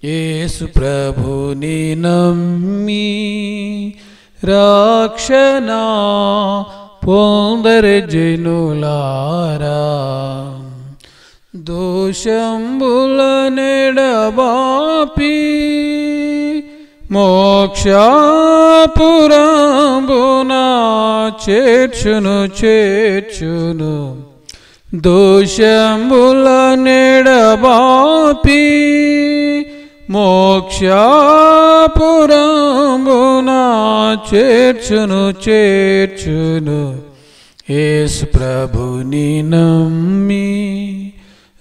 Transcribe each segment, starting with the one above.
యేసు ప్రభుని నమ్మి రక్షణ పొందరే జనులారా, దోషంబులనెడబాపి మోక్షపురంబున చేర్చును దోషంబులనెడబాపి మోక్షపురంబున చేర్చును యేసు ప్రభుని నమ్మి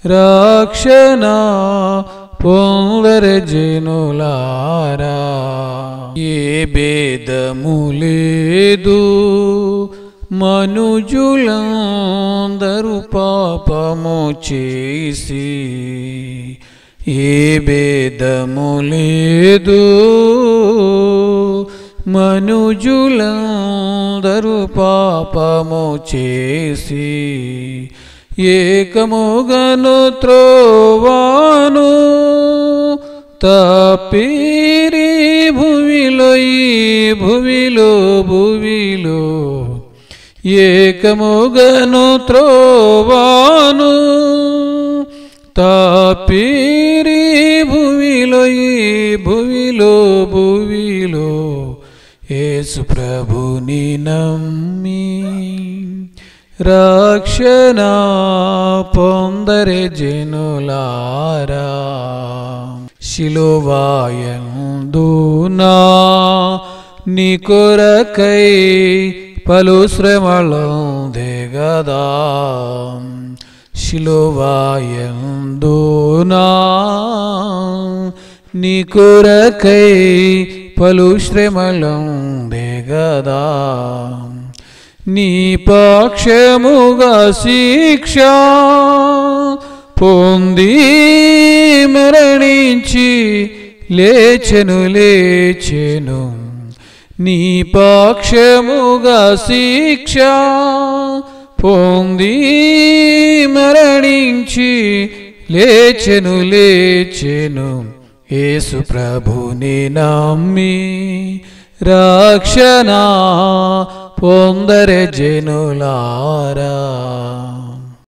రక్షణ పొందరే జనులారా. ఏ భేదము లేదు, మనుజులందరూ పాపము చేసి. ఏ భేదము లేదు, మనుజులందరూ పాపము చేసి. ఏకముగను త్రోవాను తప్పిరి భువిలో ఏకముగను త్రోవాను తప్పిరి భువిలో యేసు ప్రభుని నమ్మి రక్షణ పొందరే జనులారా. శిలువయందునా నీ కొరకై పలు శ్రమలొందెగదా. శిలువయందునా నీ కొరకై పలు శ్రమలొందెగదా. నీ పక్షముగా శిక్ష పొంది మరణించి లేచెను. నీ పక్షముగా శిక్ష పొంది మరణించి లేచెను యేసు ప్రభుని నమ్మి రక్షణ పొందరే జనులారా.